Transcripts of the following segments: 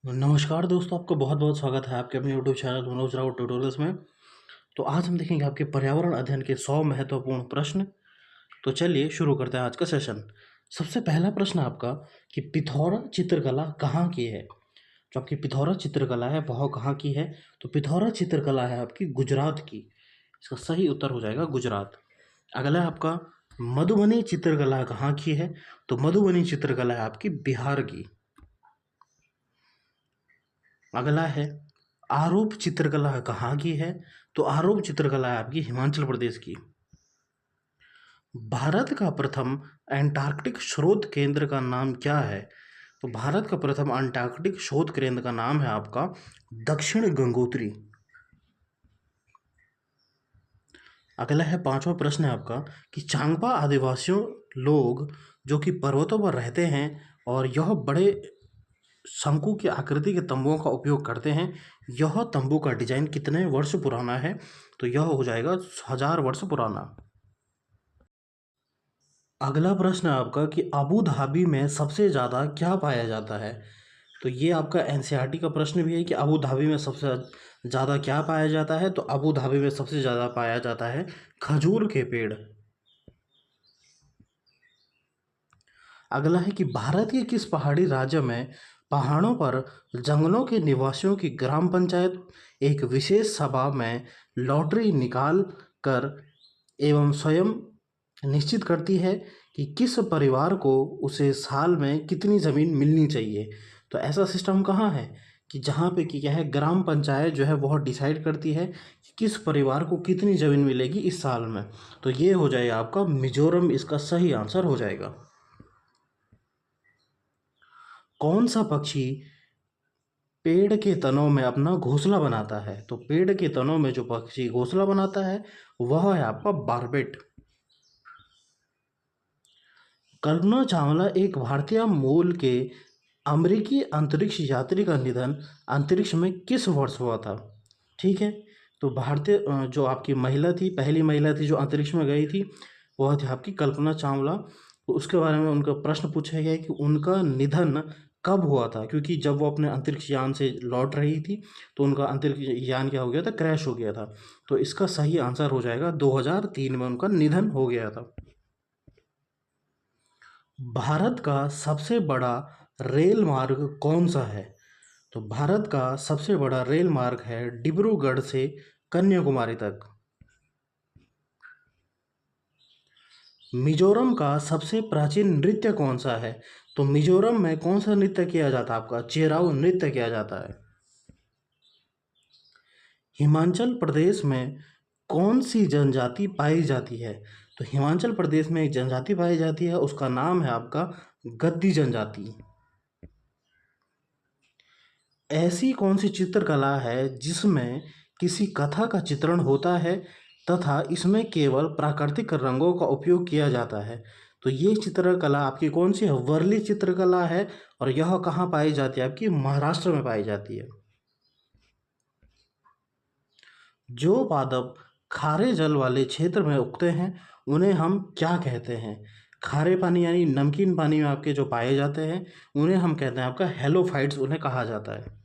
नमस्कार दोस्तों, आपका बहुत बहुत स्वागत है आपके अपने YouTube channel Manoj Raut tutorials में। तो आज हम देखेंगे आपके पर्यावरण अध्ययन के 100 महत्वपूर्ण प्रश्न। तो चलिए शुरू करते हैं आज का सेशन। सबसे पहला प्रश्न आपका कि पिथौरा चित्रकला कहाँ की है। जो आपकी पिथौरा चित्रकला है वह कहाँ की है। तो पिथौरा चित्रकला है आपकी गुजरात की। इसका सही उत्तर हो जाएगा गुजरात। अगला है आपका मधुबनी चित्रकला कहाँ की है। तो मधुबनी चित्रकला है आपकी बिहार की। अगला है आरोप चित्रकला कहाँ की है। तो आरोप चित्रकला है आपकी हिमाचल प्रदेश की। भारत का प्रथम अंटार्कटिक शोध केंद्र का नाम क्या है। तो भारत का प्रथम अंटार्कटिक शोध केंद्र का नाम है आपका दक्षिण गंगोत्री। अगला है पांचवा प्रश्न है आपका कि चांगपा आदिवासियों लोग जो कि पर्वतों पर रहते हैं और यह बड़े शंकु की आकृति के तंबुओं का उपयोग करते हैं। यह तंबू का डिजाइन कितने वर्ष पुराना है। तो यह हो जाएगा 1000 वर्ष पुराना। अगला प्रश्न है आपका कि अबू धाबी में सबसे ज़्यादा क्या पाया जाता है। तो ये आपका एनसीईआरटी का प्रश्न भी है कि अबू धाबी में सबसे ज़्यादा क्या पाया जाता है। तो अबू धाबी में सबसे ज़्यादा पाया जाता है खजूर के पेड़। अगला है कि भारत के किस पहाड़ी राज्य में पहाड़ों पर जंगलों के निवासियों की ग्राम पंचायत एक विशेष सभा में लॉटरी निकाल कर एवं स्वयं निश्चित करती है कि किस परिवार को उसे साल में कितनी ज़मीन मिलनी चाहिए। तो ऐसा सिस्टम कहाँ है कि जहाँ पे कि क्या है, ग्राम पंचायत जो है वह डिसाइड करती है कि किस परिवार को कितनी ज़मीन मिलेगी इस साल में। तो ये हो जाएगा आपका मिजोरम, इसका सही आंसर हो जाएगा। कौन सा पक्षी पेड़ के तनों में अपना घोंसला बनाता है। तो पेड़ के तनों में जो पक्षी घोंसला बनाता है वह है आपका बारबेट। कल्पना चावला एक भारतीय मूल के अमेरिकी अंतरिक्ष यात्री का निधन अंतरिक्ष में किस वर्ष हुआ था। ठीक है, तो भारतीय जो आपकी महिला थी, पहली महिला थी जो अंतरिक्ष में गई थी, वह थी आपकी कल्पना चावला। तो उसके बारे में उनका प्रश्न पूछा गया है कि उनका निधन कब हुआ था, क्योंकि जब वो अपने अंतरिक्ष यान से लौट रही थी तो उनका अंतरिक्ष यान क्या हो गया था, क्रैश हो गया था। तो इसका सही आंसर हो जाएगा 2003 में उनका निधन हो गया था। भारत का सबसे बड़ा रेल मार्ग कौन सा है। तो भारत का सबसे बड़ा रेल मार्ग है डिब्रूगढ़ से कन्याकुमारी तक। मिजोरम का सबसे प्राचीन नृत्य कौन सा है। तो मिजोरम में कौन सा नृत्य किया जाता है, आपका चेराऊ नृत्य किया जाता है। हिमाचल प्रदेश में कौन सी जनजाति पाई जाती है। तो हिमाचल प्रदेश में एक जनजाति पाई जाती है, उसका नाम है आपका गद्दी जनजाति। ऐसी कौन सी चित्रकला है जिसमें किसी कथा का चित्रण होता है तथा इसमें केवल प्राकृतिक रंगों का उपयोग किया जाता है। तो ये चित्रकला आपकी कौन सी है, वर्ली चित्रकला है। और यह कहाँ पाई जाती है, आपकी महाराष्ट्र में पाई जाती है। जो पादप खारे जल वाले क्षेत्र में उगते हैं उन्हें हम क्या कहते हैं। खारे पानी यानी नमकीन पानी में आपके जो पाए जाते हैं उन्हें हम कहते हैं आपका हेलोफाइट्स, उन्हें कहा जाता है।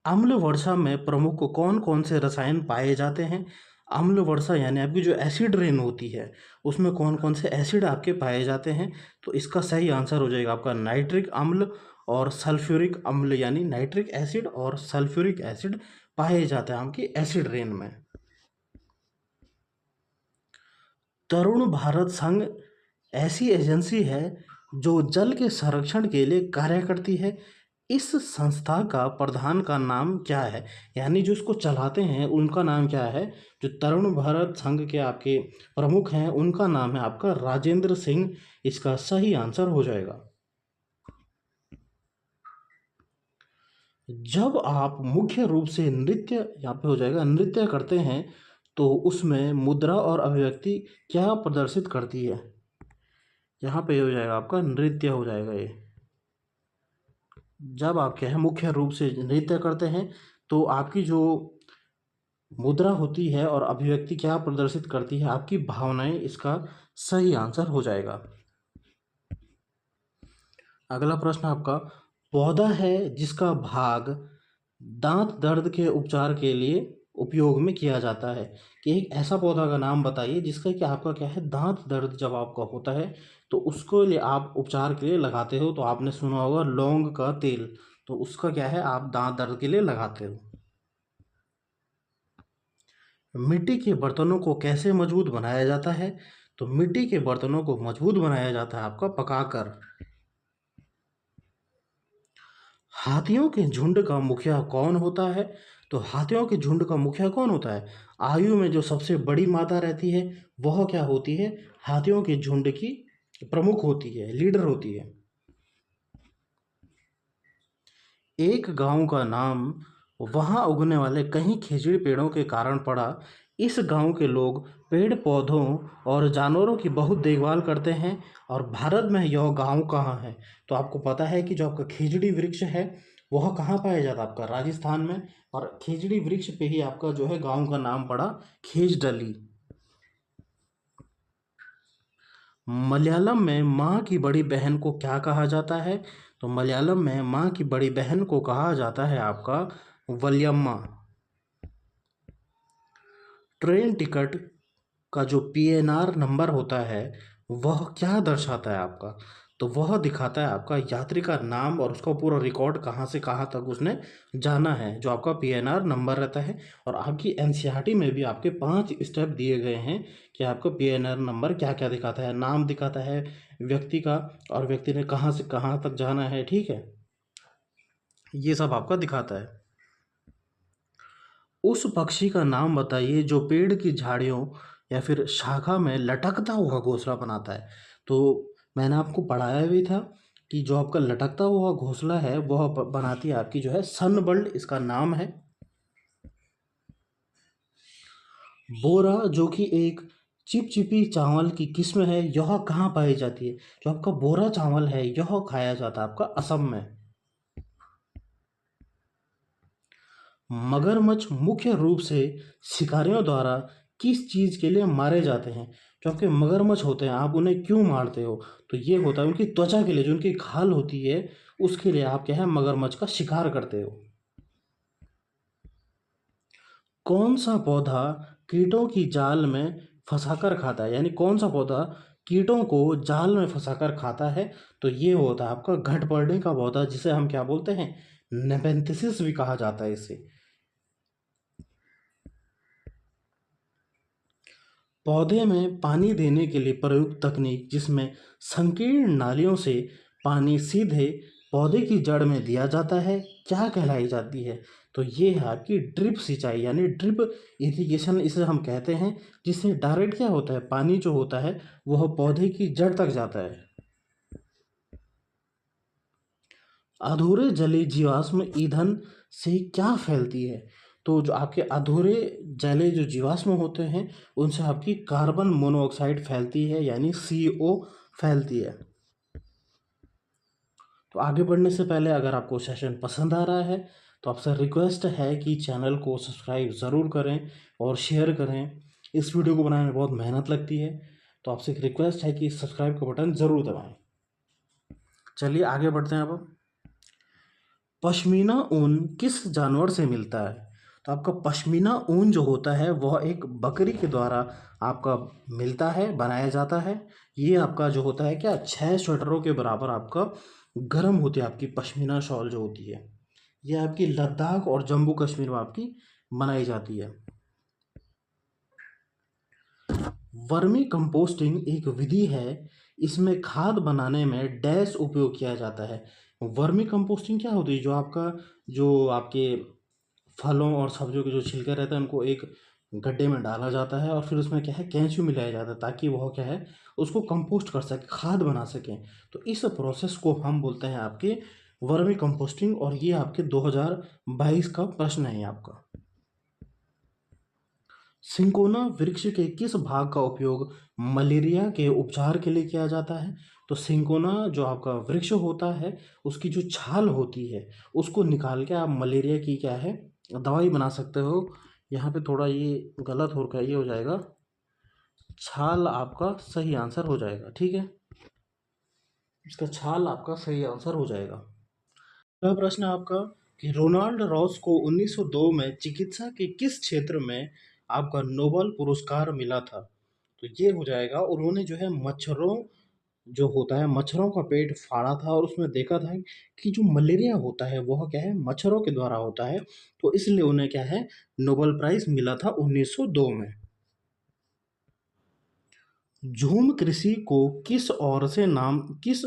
अम्ल वर्षा में प्रमुख कौन कौन से रसायन पाए जाते हैं। अम्ल वर्षा यानी आपकी जो एसिड रेन होती है उसमें कौन कौन से एसिड आपके पाए जाते हैं। तो इसका सही आंसर हो जाएगा आपका नाइट्रिक अम्ल और सल्फ्यूरिक अम्ल, यानी नाइट्रिक एसिड और सल्फ्यूरिक एसिड पाए जाते हैं आपकी एसिड रेन में। तरुण भारत संघ ऐसी एजेंसी है जो जल के संरक्षण के लिए कार्य करती है। इस संस्था का प्रधान का नाम क्या है, यानी जो इसको चलाते हैं उनका नाम क्या है। जो तरुण भारत संघ के आपके प्रमुख हैं उनका नाम है आपका राजेंद्र सिंह। इसका सही आंसर हो जाएगा। जब आप मुख्य रूप से नृत्य, यहाँ पे हो जाएगा नृत्य करते हैं, तो उसमें मुद्रा और अभिव्यक्ति क्या प्रदर्शित करती है। यहाँ पे हो जाएगा आपका नृत्य हो जाएगा ये। जब आप क्या है मुख्य रूप से नृत्य करते हैं तो आपकी जो मुद्रा होती है और अभिव्यक्ति क्या प्रदर्शित करती है, आपकी भावनाएं, इसका सही आंसर हो जाएगा। अगला प्रश्न आपका, पौधा है जिसका भाग दांत दर्द के उपचार के लिए उपयोग में किया जाता है, कि एक ऐसा पौधा का नाम बताइए जिसका कि आपका क्या है, दांत दर्द जब आपका होता है तो उसको लिए आप उपचार के लिए लगाते हो। तो आपने सुना होगा लौंग का तेल, तो उसका क्या है, आप दांत दर्द के लिए लगाते हो। मिट्टी के बर्तनों को कैसे मजबूत बनाया जाता है? तो मिट्टी के बर्तनों को मजबूत बनाया जाता है आपका पकाकर। हाथियों के झुंड का मुखिया कौन होता है? तो हाथियों के झुंड का मुखिया कौन होता है? आयु में जो सबसे बड़ी मादा रहती है वह क्या होती है? हाथियों के झुंड की प्रमुख होती है, लीडर होती है। एक गांव का नाम वहां उगने वाले कई खिजड़ी पेड़ों के कारण पड़ा। इस गांव के लोग पेड़ पौधों और जानवरों की बहुत देखभाल करते हैं। और भारत में यह गांव कहाँ है? तो आपको पता है कि जो आपका खिजड़ी वृक्ष है वह कहाँ पाया जाता है? आपका राजस्थान में। और खिजड़ी वृक्ष पे ही आपका जो है गांव का नाम पड़ा, खेजडली। मलयालम में माँ की बड़ी बहन को क्या कहा जाता है? तो मलयालम में माँ की बड़ी बहन को कहा जाता है आपका वलियम्मा। ट्रेन टिकट का जो पीएनआर नंबर होता है वह क्या दर्शाता है आपका? तो वह दिखाता है आपका यात्री का नाम और उसका पूरा रिकॉर्ड कहाँ से कहाँ तक उसने जाना है, जो आपका पीएनआर नंबर रहता है। और आपकी एनसीईआरटी में भी आपके 5 स्टेप दिए गए हैं कि आपका पीएनआर नंबर क्या क्या दिखाता है। नाम दिखाता है व्यक्ति का, और व्यक्ति ने कहाँ से कहाँ तक जाना है, ठीक है, ये सब आपका दिखाता है। उस पक्षी का नाम बताइए जो पेड़ की झाड़ियों या फिर शाखा में लटकता हुआ घोंसला बनाता है। तो मैंने आपको पढ़ाया भी था कि जो आपका लटकता हुआ घोंसला है वह बनाती है आपकी जो है सनबर्ड, इसका नाम है। बोरा जो कि एक चिपचिपी चावल की किस्म है, यह कहाँ पाई जाती है? जो आपका बोरा चावल है यह खाया जाता है आपका असम में। मगरमच्छ मुख्य रूप से शिकारियों द्वारा किस चीज़ के लिए मारे जाते हैं? जो आपके मगरमच्छ होते हैं आप उन्हें क्यों मारते हो? तो ये होता है उनकी त्वचा के लिए, जो उनकी खाल होती है उसके लिए आप क्या है, मगरमच्छ का शिकार करते हो। कौन सा पौधा कीटों की जाल में फंसाकर खाता है? यानी कौन सा पौधा कीटों को जाल में फंसाकर खाता है? तो ये होता है आपका घटपर्णी का पौधा, जिसे हम क्या बोलते हैं, नेपेंथिसिस भी कहा जाता है इसे। पौधे में पानी देने के लिए प्रयुक्त तकनीक जिसमें संकीर्ण नालियों से पानी सीधे पौधे की जड़ में दिया जाता है, क्या कहलाई जाती है? तो ये है आपकी ड्रिप सिंचाई, यानी ड्रिप इरिगेशन इसे हम कहते हैं। जिससे डायरेक्ट क्या होता है, पानी जो होता है वह पौधे की जड़ तक जाता है। अधूरे जली जीवाश्म ईंधन से क्या फैलती है? तो जो आपके अधूरे जले जो जीवाश्म होते हैं उनसे आपकी कार्बन मोनोऑक्साइड फैलती है, यानी CO फैलती है। तो आगे बढ़ने से पहले अगर आपको सेशन पसंद आ रहा है तो आपसे रिक्वेस्ट है कि चैनल को सब्सक्राइब ज़रूर करें और शेयर करें। इस वीडियो को बनाने में बहुत मेहनत लगती है, तो आपसे एक रिक्वेस्ट है कि सब्सक्राइब का बटन ज़रूर दबाएं। चलिए आगे बढ़ते हैं अब। पश्मीना ऊन किस जानवर से मिलता है? तो आपका पश्मीना ऊन जो होता है वह एक बकरी के द्वारा आपका मिलता है, बनाया जाता है। ये आपका जो होता है क्या, 6 स्वेटरों के बराबर आपका गर्म होती है आपकी पश्मीना शॉल जो होती है। ये आपकी लद्दाख और जम्मू कश्मीर में आपकी बनाई जाती है। वर्मी कंपोस्टिंग एक विधि है, इसमें खाद बनाने में डैश उपयोग किया जाता है। वर्मी कंपोस्टिंग क्या होती है, जो आपका जो आपके फलों और सब्जियों के जो छिलके रहते हैं उनको एक गड्ढे में डाला जाता है और फिर उसमें क्या है, केंचुए मिलाया जाता है ताकि वह क्या है, उसको कंपोस्ट कर सके, खाद बना सकें। तो इस प्रोसेस को हम बोलते हैं आपके वर्मी कंपोस्टिंग। और ये आपके 2022 का प्रश्न है आपका। सिंकोना वृक्ष के किस भाग का उपयोग मलेरिया के उपचार के लिए किया जाता है? तो सिंकोना जो आपका वृक्ष होता है उसकी जो छाल होती है उसको निकाल के आप मलेरिया की क्या है, दवाई बना सकते हो। यहाँ पे थोड़ा ये गलत हो रखा है, ये हो जाएगा छाल, आपका सही आंसर हो जाएगा, ठीक है। इसका छाल आपका सही आंसर हो जाएगा। अगला प्रश्न है आपका कि रोनाल्ड रॉस को 1902 में चिकित्सा के किस क्षेत्र में आपका नोबेल पुरस्कार मिला था? तो ये हो जाएगा, उन्होंने जो है मच्छरों जो होता है मच्छरों का पेट फाड़ा था और उसमें देखा था कि जो मलेरिया होता है वह क्या है मच्छरों के द्वारा होता है, तो इसलिए उन्हें क्या है नोबेल प्राइज मिला था 1902 में। झूम कृषि को किस और से नाम किस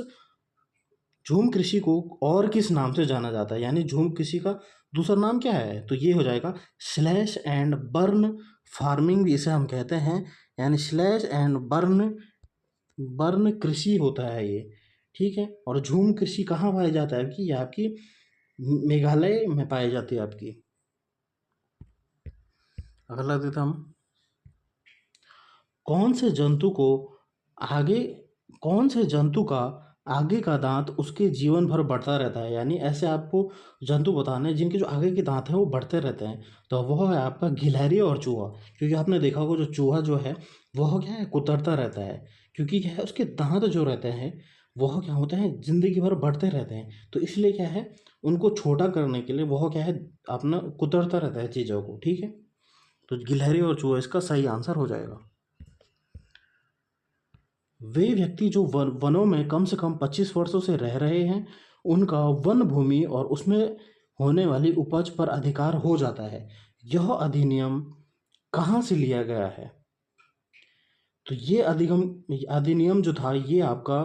झूम कृषि को और किस नाम से जाना जाता है, यानी झूम कृषि का दूसरा नाम क्या है? तो ये हो जाएगा स्लैश एंड बर्न फार्मिंग भी इसे हम कहते हैं, यानी स्लैश एंड बर्न बर्न कृषि होता है ये। ठीक है, और झूम कृषि कहाँ पाया जाता है आपकी? ये आपकी मेघालय में पाई जाती है आपकी। अगला देता हम, कौन से जंतु को आगे कौन से जंतु का आगे का दांत उसके जीवन भर बढ़ता रहता है, यानी ऐसे आपको जंतु बताने हैं जिनके जो आगे के दांत हैं वो बढ़ते रहते हैं, तो वह है आपका गिलहरी और चूहा। क्योंकि आपने देखा होगा जो चूहा जो है वह क्या है कुतरता रहता है, क्योंकि क्या है उसके दांत जो रहते हैं वह क्या होते हैं जिंदगी भर बढ़ते रहते हैं, तो इसलिए क्या है उनको छोटा करने के लिए वह क्या है अपना कुतरता रहता है चीज़ों को। ठीक है, तो गिलहरी और चूहा इसका सही आंसर हो जाएगा। वे व्यक्ति जो वनों में कम से कम 25 वर्षों से रह रहे हैं उनका वन भूमि और उसमें होने वाली उपज पर अधिकार हो जाता है, यह अधिनियम कहाँ से लिया गया है? तो ये अधिनियम जो था ये आपका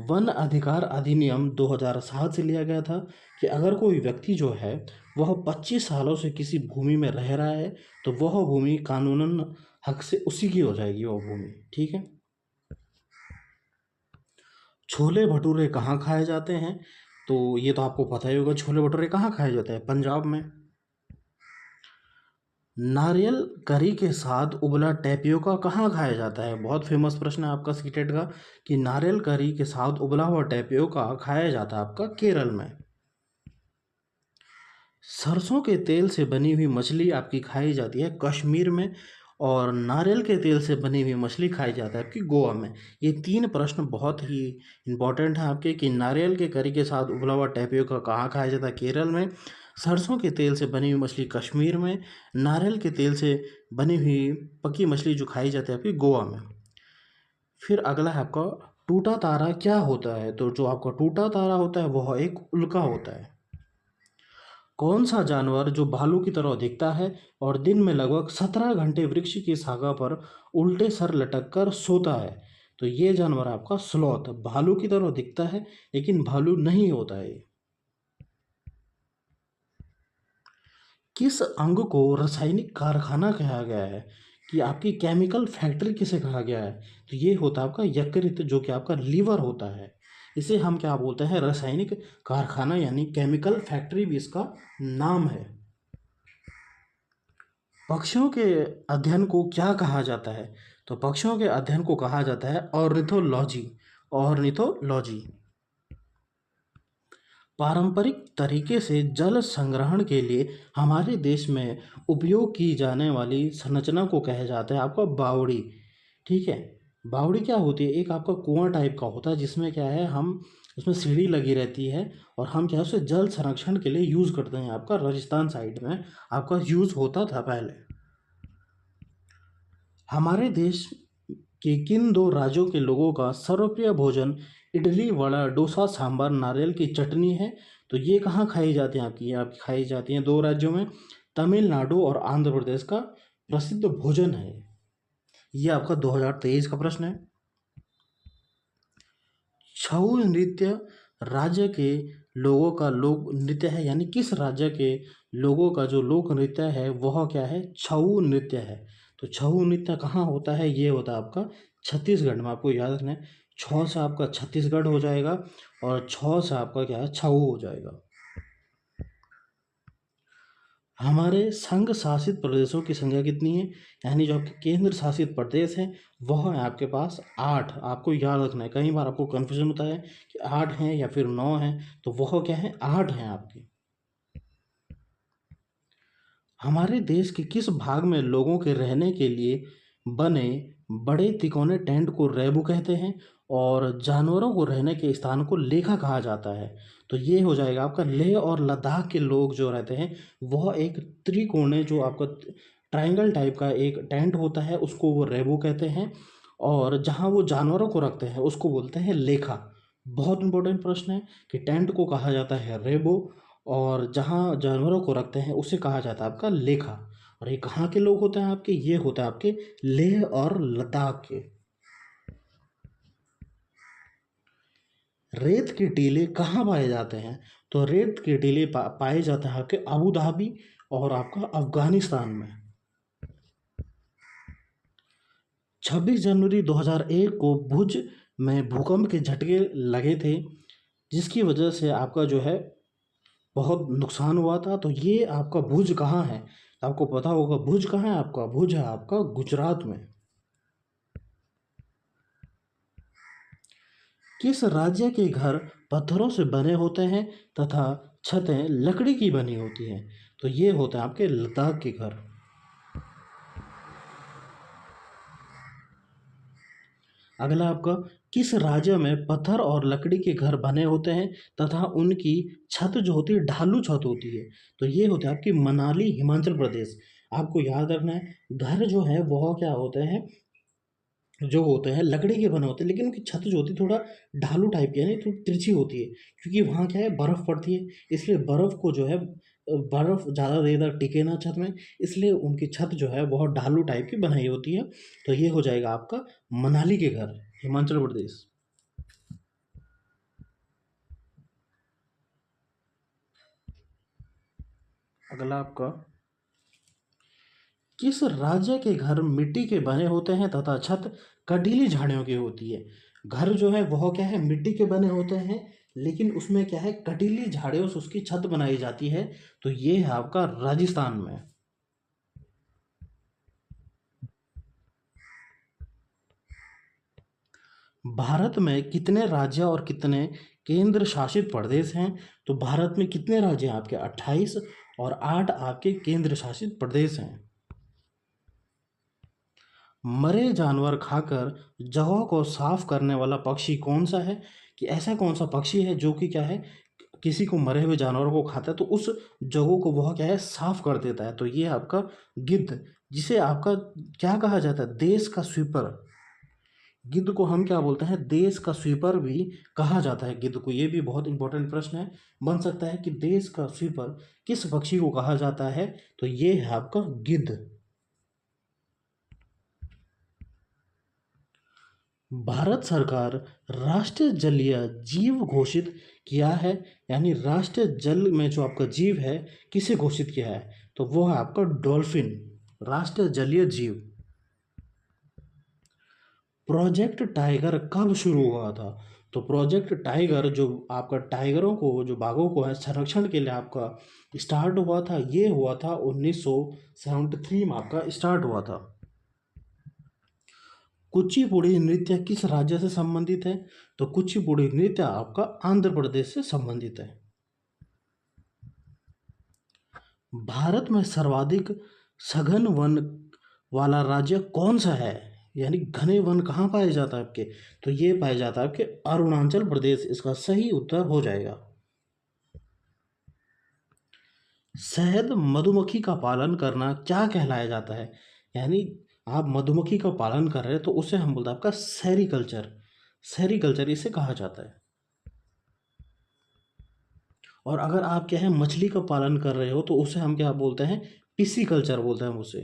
वन अधिकार अधिनियम 2007 से लिया गया था, कि अगर कोई व्यक्ति जो है वह 25 सालों से किसी भूमि में रह रहा है तो वह भूमि कानूनन हक से उसी की हो जाएगी वह भूमि। ठीक है, छोले भटूरे कहाँ खाए जाते हैं? तो ये तो आपको पता ही होगा, छोले भटूरे कहाँ खाए जाते हैं? पंजाब में। नारियल करी के साथ उबला टैपियोका कहाँ खाया जाता है? बहुत फेमस प्रश्न है आपका सीटेट का, कि नारियल करी के साथ उबला हुआ टैपियोका खाया जाता है आपका केरल में। सरसों के तेल से बनी हुई मछली आपकी खाई जाती है कश्मीर में, और नारियल के तेल से बनी हुई मछली खाई जाता है आपकी गोवा में। ये तीन प्रश्न बहुत ही इंपॉर्टेंट हैं आपके, कि नारियल के करी के साथ उबला हुआ टैपियोका कहाँ खाया जाता है? केरल में। सरसों के तेल से बनी हुई मछली कश्मीर में। नारियल के तेल से बनी हुई पकी मछली जो खाई जाती है आपकी गोवा में। फिर अगला है आपका टूटा तारा क्या होता है? तो जो आपका टूटा तारा होता है वह एक उल्का होता है। कौन सा जानवर जो भालू की तरह दिखता है और दिन में लगभग 17 घंटे वृक्ष की शाखा पर उल्टे सर लटक कर सोता है? तो ये जानवर आपका स्लॉथ, भालू की तरह दिखता है लेकिन भालू नहीं होता है। किस अंग को रासायनिक कारखाना कहा गया है, कि आपकी केमिकल फैक्ट्री किसे कहा गया है? तो ये होता है आपका यकृत, जो कि आपका लीवर होता है। इसे हम क्या बोलते हैं? रासायनिक कारखाना, यानी केमिकल फैक्ट्री भी इसका नाम है। पक्षियों के अध्ययन को क्या कहा जाता है? तो पक्षियों के अध्ययन को कहा जाता है ऑर्निथोलॉजी। ऑर्निथोलॉजी। पारंपरिक तरीके से जल संग्रहण के लिए हमारे देश में उपयोग की जाने वाली संरचना को कहा जाता है आपका बावड़ी। ठीक है, बावड़ी क्या होती है? एक आपका कुआं टाइप का होता है जिसमें क्या है हम उसमें सीढ़ी लगी रहती है, और हम क्या है उसे जल संरक्षण के लिए यूज़ करते हैं। आपका राजस्थान साइड में आपका यूज़ होता था पहले। हमारे देश के किन दो राज्यों के लोगों का सर्वप्रिय भोजन इडली वड़ा डोसा सांभर नारियल की चटनी है? तो ये कहाँ खाई जाती हैं आपकी? ये आपकी खाई जाती हैं दो राज्यों में, तमिलनाडु और आंध्र प्रदेश का प्रसिद्ध भोजन है। ये आपका 2023 का प्रश्न है। छऊ नृत्य राज्य के लोगों का लोक नृत्य है, यानी किस राज्य के लोगों का जो लोक नृत्य है वह क्या है? छऊ नृत्य है। तो छऊ नृत्य कहाँ होता है? ये होता है आपका छत्तीसगढ़ में। आपको याद रखना है, छ से आपका छत्तीसगढ़ हो जाएगा और छ से आपका क्या है छऊ हो जाएगा। हमारे संघ शासित प्रदेशों की संख्या कितनी है? यानी जो आपके केंद्र शासित प्रदेश हैं वह है आपके पास 8। आपको याद रखना है, कई बार आपको कन्फ्यूजन होता है कि 8 हैं या फिर 9 हैं, तो वह क्या है 8 हैं आपके। हमारे देश के किस भाग में लोगों के रहने के लिए बने बड़े तिकोने टेंट को रैबू कहते हैं और जानवरों को रहने के स्थान को लेखा कहा जाता है। तो ये हो जाएगा आपका लेह और लद्दाख के लोग जो रहते हैं वह एक त्रिकोणे जो आपका ट्रायंगल टाइप का एक टेंट होता है उसको वो रैबू कहते हैं और जहाँ वो जानवरों को रखते हैं उसको बोलते हैं लेखा। बहुत इंपॉर्टेंट प्रश्न है कि टेंट को कहा जाता है रेबो और जहाँ जानवरों को रखते हैं उसे कहा जाता है आपका लेखा। और ये कहाँ के लोग होते हैं आपके, ये होते हैं आपके लेह और लद्दाख के। रेत के टीले कहाँ पाए जाते हैं, तो रेत के टीले पाए जाते हैं आपके अबू धाबी और आपका अफगानिस्तान में। 26 जनवरी 2001 को भुज में भूकंप के झटके लगे थे जिसकी वजह से आपका जो है बहुत नुकसान हुआ था। तो ये आपका भुज कहाँ है, आपको पता होगा भुज कहाँ है आपका, भुज है आपका गुजरात में। किस राज्य के घर पत्थरों से बने होते हैं तथा छतें लकड़ी की बनी होती हैं, तो ये होते हैं आपके लद्दाख के घर। अगला आपका किस राज्य में पत्थर और लकड़ी के घर बने होते हैं तथा उनकी छत जो होती है ढालू छत होती है, तो ये होता है आपकी मनाली हिमाचल प्रदेश। आपको याद रखना है घर जो है वह क्या होते हैं, जो होते हैं लकड़ी के बने होते हैं लेकिन उनकी छत जो होती है थोड़ा ढालू टाइप की यानी थोड़ी तिरछी होती है क्योंकि वहाँ क्या है बर्फ़ पड़ती है, इसलिए बर्फ़ को जो है बर्फ़ ज़्यादा देर तक टिके ना छत में, इसलिए उनकी छत जो है बहुत ढालू टाइप की बनाई होती है। तो ये हो जाएगा आपका मनाली के घर, हिमाचल प्रदेश। अगला आपका किस राज्य के घर मिट्टी के बने होते हैं तथा छत कंडीली झाड़ियों की होती है। घर जो है वह क्या है मिट्टी के बने होते हैं लेकिन उसमें क्या है कंडीली झाड़ियों से उसकी छत बनाई जाती है, तो ये है आपका राजस्थान में। भारत में कितने राज्य और कितने केंद्र शासित प्रदेश हैं, तो भारत में कितने राज्य हैं आपके 28 और 8 आपके केंद्र शासित प्रदेश हैं। मरे जानवर खाकर जगह को साफ करने वाला पक्षी कौन सा है, कि ऐसा कौन सा पक्षी है जो कि क्या है किसी को मरे हुए जानवरों को खाता है तो उस जगह को वह क्या है साफ कर देता है, तो ये आपका गिद्ध, जिसे आपका क्या कहा जाता है देश का स्वीपर। गिद्ध को हम क्या बोलते हैं, देश का स्वीपर भी कहा जाता है गिद्ध को। ये भी बहुत इंपॉर्टेंट प्रश्न है, बन सकता है कि देश का स्वीपर किस पक्षी को कहा जाता है, तो ये है आपका गिद्ध। भारत सरकार राष्ट्रीय जलीय जीव घोषित किया है, यानी राष्ट्रीय जल में जो आपका जीव है किसे घोषित किया है, तो वो है आपका डॉल्फिन, राष्ट्रीय जलीय जीव। प्रोजेक्ट टाइगर कब शुरू हुआ था, तो प्रोजेक्ट टाइगर जो आपका टाइगरों को जो बाघों को है संरक्षण के लिए आपका स्टार्ट हुआ था, ये हुआ था 1973 में आपका स्टार्ट हुआ था। कुचिपुड़ी नृत्य किस राज्य से संबंधित है, तो कुचिपुड़ी नृत्य आपका आंध्र प्रदेश से संबंधित है। भारत में सर्वाधिक सघन वन वाला राज्य कौन सा है, यानी घने वन कहाँ पाए जाता है आपके, तो ये पाया जाता है आपके अरुणाचल प्रदेश, इसका सही उत्तर हो जाएगा। शहद मधुमक्खी का पालन करना क्या कहलाया जाता है, यानी आप मधुमक्खी का पालन कर रहे हैं तो उसे हम बोलते हैं आपका सेरीकल्चर, सेरीकल्चर इसे कहा जाता है। और अगर आप क्या है मछली का पालन कर रहे हो तो उसे हम क्या बोलते हैं, पिसीकल्चर बोलते हैं हम उसे।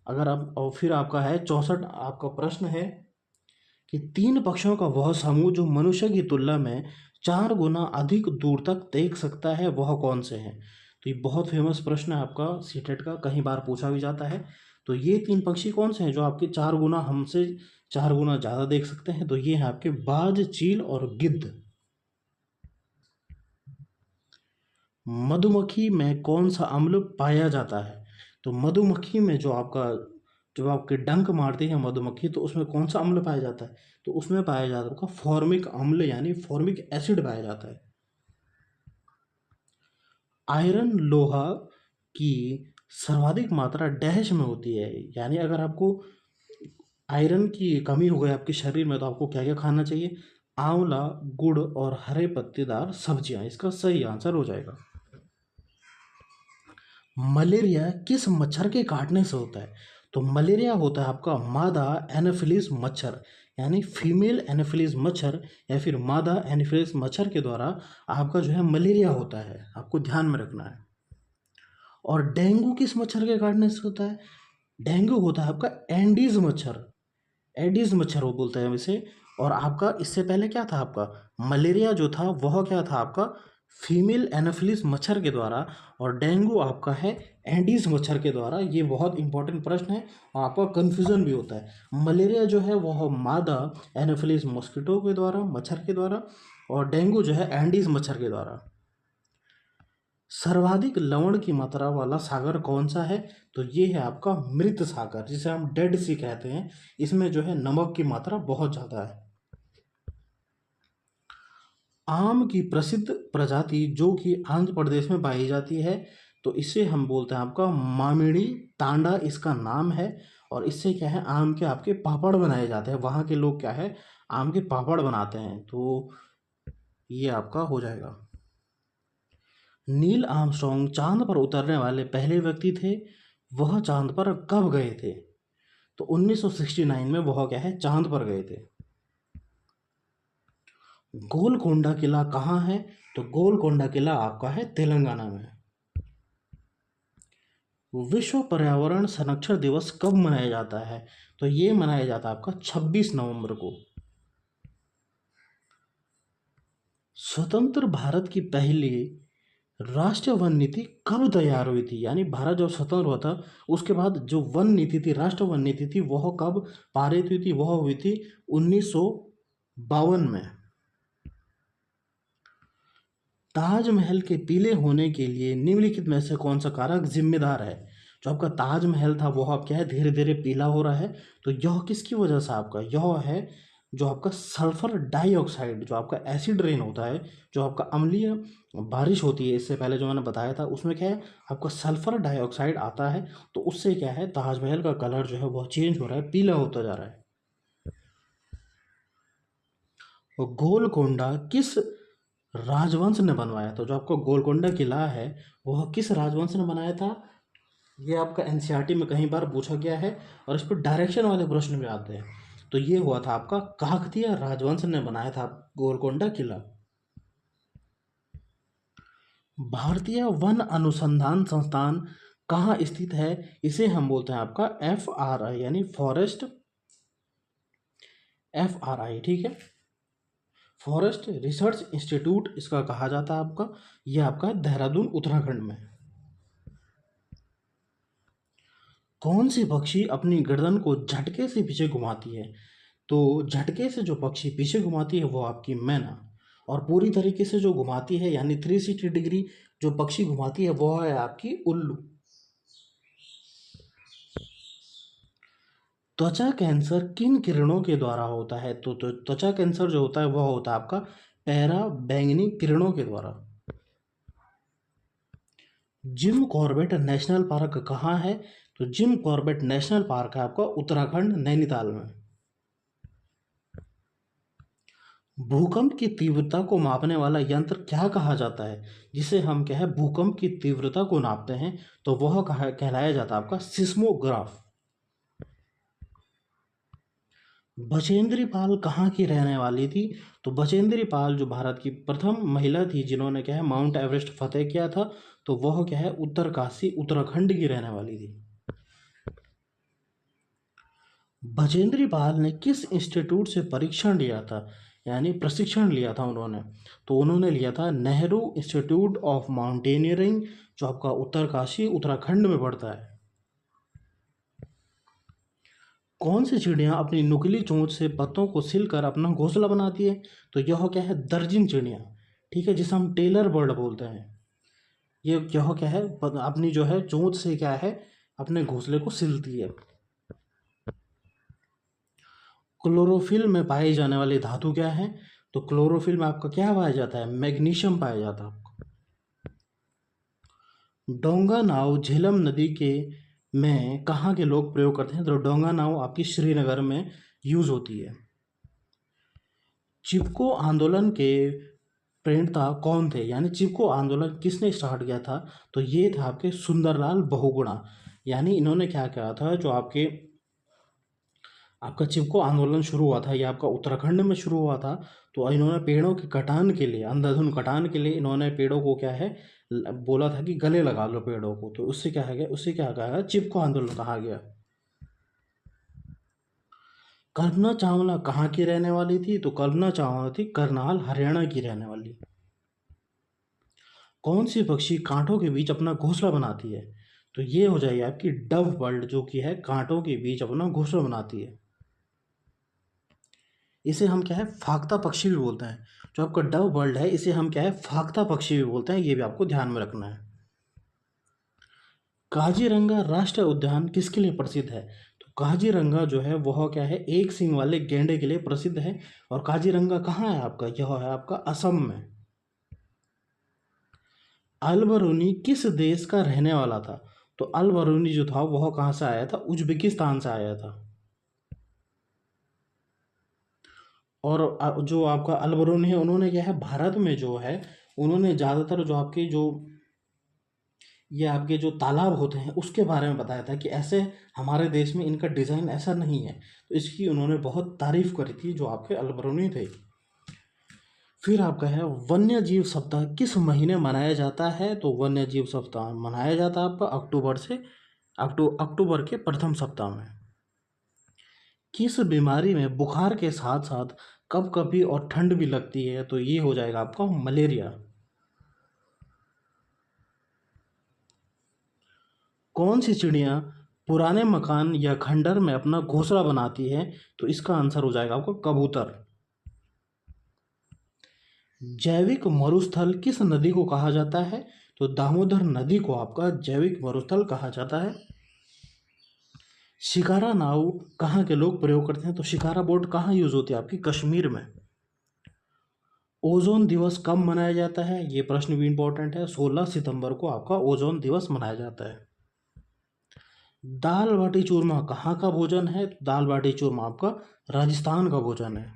अगर आप और फिर आपका है 64 आपका प्रश्न है कि तीन पक्षियों का वह समूह जो मनुष्य की तुलना में 4 गुना अधिक दूर तक देख सकता है वह कौन से हैं, तो ये बहुत फेमस प्रश्न है आपका सीटेट का, कई बार पूछा भी जाता है। तो ये तीन पक्षी कौन से हैं जो आपके 4 गुना हमसे 4 गुना ज़्यादा देख सकते हैं, तो ये हैं आपके बाज, चील और गिद्ध। मधुमक्खी में कौन सा अम्ल पाया जाता है, तो मधुमक्खी में जो आपका जब आपके डंक मारती है मधुमक्खी तो उसमें कौन सा अम्ल पाया जाता है, तो उसमें पाया जाता है आपका फॉर्मिक अम्ल यानी फॉर्मिक एसिड पाया जाता है। आयरन लोहा की सर्वाधिक मात्रा डैश में होती है, यानी अगर आपको आयरन की कमी हो गई आपके शरीर में तो आपको क्या क्या खाना चाहिए? आंवला, गुड़ और हरे पत्तेदार सब्जियां इसका सही आंसर हो जाएगा। मलेरिया किस मच्छर के काटने से होता है? तो मलेरिया होता है आपका मादा एनोफिलिस मच्छर, यानी फीमेल एनोफिलिस मच्छर या फिर मादा एनोफिलिस मच्छर के द्वारा आपका जो है मलेरिया होता है, आपको ध्यान में रखना है। और डेंगू किस मच्छर के काटने से होता है? डेंगू होता है आपका एंडीज मच्छर, एडिस मच्छर वो बोलते हैं इसे। और आपका इससे पहले क्या था आपका मलेरिया जो था वह क्या था आपका फीमेल एनोफिलिस मच्छर के द्वारा, और डेंगू आपका है एंडीज मच्छर के द्वारा। ये बहुत इंपॉर्टेंट प्रश्न है और आपका कंफ्यूजन भी होता है। मलेरिया जो है वह मादा एनोफिलिस मॉस्किटो के द्वारा, मच्छर के द्वारा, और डेंगू जो है एंडीज मच्छर के द्वारा। सर्वाधिक लवण की मात्रा वाला सागर कौन सा है? तो ये है आपका मृत सागर, जिसे हम डेड सी कहते हैं। इसमें जो है नमक की मात्रा बहुत ज़्यादा है। आम की प्रसिद्ध प्रजाति जो कि आंध्र प्रदेश में पाई जाती है, तो इसे हम बोलते हैं आपका मामिड़ी तांडा, इसका नाम है। और इससे क्या है आम के आपके पापड़ बनाए जाते हैं, वहाँ के लोग क्या है आम के पापड़ बनाते हैं। तो ये आपका हो जाएगा। नील आर्मस्ट्रॉन्ग चांद पर उतरने वाले पहले व्यक्ति थे, वह चांद पर कब गए थे? तो 1969 में वह क्या है चांद पर गए थे। गोलकोंडा किला कहाँ है? तो गोलकोंडा किला आपका है तेलंगाना में। विश्व पर्यावरण संरक्षण दिवस कब मनाया जाता है? तो ये मनाया जाता है आपका 26 नवंबर को। स्वतंत्र भारत की पहली राष्ट्रीय वन नीति कब तैयार हुई थी? यानी भारत जब स्वतंत्र हुआ था उसके बाद जो वन नीति थी, राष्ट्रीय वन नीति थी, वह कब पारित हुई थी? वह हुई थी 1952 में। ताजमहल के पीले होने के लिए निम्नलिखित में से कौन सा कारक जिम्मेदार है? जो आपका ताजमहल था वह अब क्या है धीरे धीरे पीला हो रहा है, तो यह किसकी वजह से आपका यह है जो आपका सल्फर डाइऑक्साइड, जो आपका एसिड रेन होता है, जो आपका अम्लीय बारिश होती है, इससे पहले जो मैंने बताया था उसमें क्या है आपका सल्फर डाइऑक्साइड आता है, तो उससे क्या है ताजमहल का कलर जो है वह चेंज हो रहा है, पीला होता जा रहा है। और गोलकोंडा किस राजवंश ने बनवाया था? जो आपका गोलकोंडा किला है वह किस राजवंश ने बनाया था? ये आपका एनसीईआरटी में कई बार पूछा गया है और इस पर डायरेक्शन वाले प्रश्न भी आते हैं। तो ये हुआ था आपका काकतीय राजवंश ने बनाया था गोलकोंडा किला। भारतीय वन अनुसंधान संस्थान कहाँ स्थित है? इसे हम बोलते हैं आपका FRI, यानी फॉरेस्ट FRI, ठीक है, फॉरेस्ट रिसर्च इंस्टीट्यूट इसका कहा जाता है आपका। यह आपका देहरादून उत्तराखंड में। कौन सी पक्षी अपनी गर्दन को झटके से पीछे घुमाती है? तो झटके से जो पक्षी पीछे घुमाती है वो आपकी मैना, और पूरी तरीके से जो घुमाती है यानी 360 डिग्री जो पक्षी घुमाती है वो है आपकी उल्लू। त्वचा कैंसर किन किरणों के द्वारा होता है? तो त्वचा कैंसर जो होता है वह होता है आपका पैरा बैंगनी किरणों के द्वारा। जिम कॉर्बेट नेशनल पार्क कहाँ है? तो जिम कॉर्बेट नेशनल पार्क है आपका उत्तराखंड नैनीताल में। भूकंप की तीव्रता को मापने वाला यंत्र क्या कहा जाता है? जिसे हम क्या है भूकंप की तीव्रता को नापते हैं, तो वह कहलाया जाता है आपका सिस्मोग्राफ। बचेंद्री पाल कहाँ की रहने वाली थी? तो बचेंद्री पाल जो भारत की प्रथम महिला थी जिन्होंने क्या है माउंट एवरेस्ट फतेह किया था, तो वह क्या है उत्तरकाशी उत्तराखंड की रहने वाली थी। बचेंद्री पाल ने किस इंस्टीट्यूट से परीक्षण लिया था, यानी प्रशिक्षण लिया था उन्होंने? तो उन्होंने लिया था नेहरू इंस्टीट्यूट ऑफ माउंटेनियरिंग, जो आपका उत्तरकाशी उत्तराखंड में पड़ता है। कौन सी चिड़िया अपनी नुकीली चोंच से पत्तों को सिलकर अपना घोंसला बनाती है? तो यह क्या है दर्जिन चिड़िया, ठीक है, जिसे हम टेलर बर्ड बोलते हैं। यह क्या है अपनी जो है चोंच से क्या है अपने घोंसले को सिलती है। क्लोरोफिल में पाई जाने वाली धातु क्या है? तो क्लोरोफिल में आपका क्या पाया जाता है मैग्नीशियम पाया जाता है आपको। डोंगा नाव झेलम नदी के में कहाँ के लोग प्रयोग करते हैं? तो डोंगा नाव आपकी श्रीनगर में यूज़ होती है। चिपको आंदोलन के प्रणेता कौन थे? यानी चिपको आंदोलन किसने स्टार्ट किया था? तो ये था आपके सुंदरलाल बहुगुणा। यानी इन्होंने क्या किया था, जो आपका चिपको आंदोलन शुरू हुआ था, ये आपका उत्तराखंड में शुरू हुआ था। तो इन्होंने पेड़ों की कटान के लिए, अंधाधुंध कटान के लिए इन्होंने पेड़ों को क्या है बोला था कि गले लगा लो पेड़ों को। तो उससे क्या है गया, उससे क्या कहा गया, चिपको आंदोलन कहा गया। कल्पना चावला कहाँ की रहने वाली थी? तो कल्पना चावला थी करनाल हरियाणा की रहने वाली। कौन सी पक्षी कांटों के बीच अपना घोंसला बनाती है? तो ये हो जाएगी आपकी डव बर्ड, जो कि है कांटों के बीच अपना घोंसला बनाती है। इसे हम क्या है, फाख्ता पक्षी भी बोलते हैं। जो आपका डव बर्ड है, इसे हम क्या है, फाख्ता पक्षी भी बोलते हैं। ये भी आपको ध्यान में रखना है। काजीरंगा राष्ट्रीय उद्यान किसके लिए प्रसिद्ध है? तो काजीरंगा जो है वह क्या है, एक सींग वाले गैंडे के लिए प्रसिद्ध है। और काजीरंगा कहाँ है आपका, यह है आपका असम में। अल बरूनी किस देश का रहने वाला था? तो अल बरूनी जो था वह कहाँ से आया था, उज्बेकिस्तान से आया था। और जो आपका अल बरूनी है, उन्होंने क्या है, भारत में जो है उन्होंने ज़्यादातर जो आपके जो ये आपके जो तालाब होते हैं उसके बारे में बताया था कि ऐसे हमारे देश में इनका डिज़ाइन ऐसा नहीं है। तो इसकी उन्होंने बहुत तारीफ करी थी, जो आपके अल बरूनी थे। फिर आपका है वन्य जीव सप्ताह किस महीने मनाया जाता है? तो वन्य जीव सप्ताह मनाया जाता है आपका अक्टूबर के प्रथम सप्ताह में। किस बीमारी में बुखार के साथ साथ कभी और ठंड भी लगती है? तो ये हो जाएगा आपका मलेरिया। कौन सी चिड़िया पुराने मकान या खंडर में अपना घोंसला बनाती है? तो इसका आंसर हो जाएगा आपका कबूतर। जैविक मरुस्थल किस नदी को कहा जाता है? तो दामोदर नदी को आपका जैविक मरुस्थल कहा जाता है। शिकारा नाव कहाँ के लोग प्रयोग करते हैं? तो शिकारा बोट कहाँ यूज होती है? आपकी कश्मीर में। ओजोन दिवस कब मनाया जाता है? ये प्रश्न भी इंपॉर्टेंट है। 16 सितंबर को आपका ओजोन दिवस मनाया जाता है। दाल बाटी चूरमा कहाँ का भोजन है? दाल बाटी चूरमा आपका राजस्थान का भोजन है।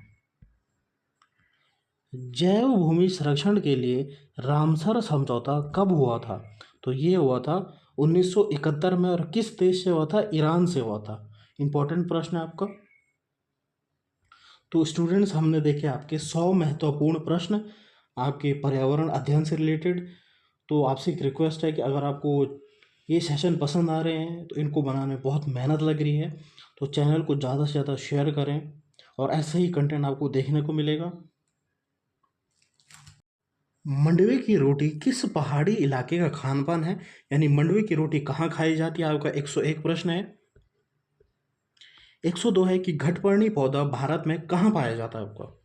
जैव भूमि संरक्षण के लिए रामसर समझौता कब हुआ था? तो ये हुआ था 1971 में। और किस देश से हुआ था? ईरान से हुआ था। इंपॉर्टेंट प्रश्न है आपका। तो स्टूडेंट्स, हमने देखे आपके 100 महत्वपूर्ण प्रश्न आपके पर्यावरण अध्ययन से रिलेटेड। तो आपसे एक रिक्वेस्ट है कि अगर आपको ये सेशन पसंद आ रहे हैं तो इनको बनाने में बहुत मेहनत लग रही है, तो चैनल को ज़्यादा से ज़्यादा शेयर करें और ऐसे ही कंटेंट आपको देखने को मिलेगा। मंडवे की रोटी किस पहाड़ी इलाके का खान पान है? यानी मंडवे की रोटी कहाँ खाई जाती है? आपका 101 प्रश्न है। 102 है कि घटपर्णी पौधा भारत में कहाँ पाया जाता है? आपका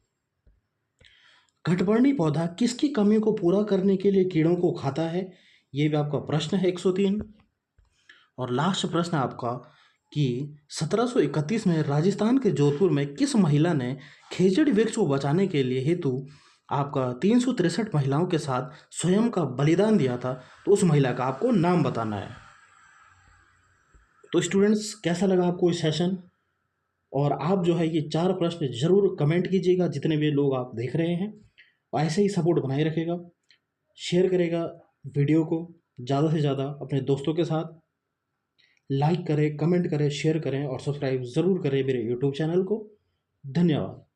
घटपर्णी पौधा किसकी कमी को पूरा करने के लिए कीड़ों को खाता है? ये भी आपका प्रश्न है 103। और लास्ट प्रश्न आपका कि 1731 में राजस्थान के जोधपुर में किस महिला ने खेजड़ी वृक्ष को बचाने के लिए हेतु आपका 363 महिलाओं के साथ स्वयं का बलिदान दिया था? तो उस महिला का आपको नाम बताना है। तो स्टूडेंट्स, कैसा लगा आपको इस सेशन? और आप जो है ये 4 प्रश्न जरूर कमेंट कीजिएगा, जितने भी लोग आप देख रहे हैं। और ऐसे ही सपोर्ट बनाए रखेगा, शेयर करेगा वीडियो को ज़्यादा से ज़्यादा अपने दोस्तों के साथ। लाइक करें, कमेंट करें, शेयर करें और सब्सक्राइब ज़रूर करें मेरे यूट्यूब चैनल को। धन्यवाद।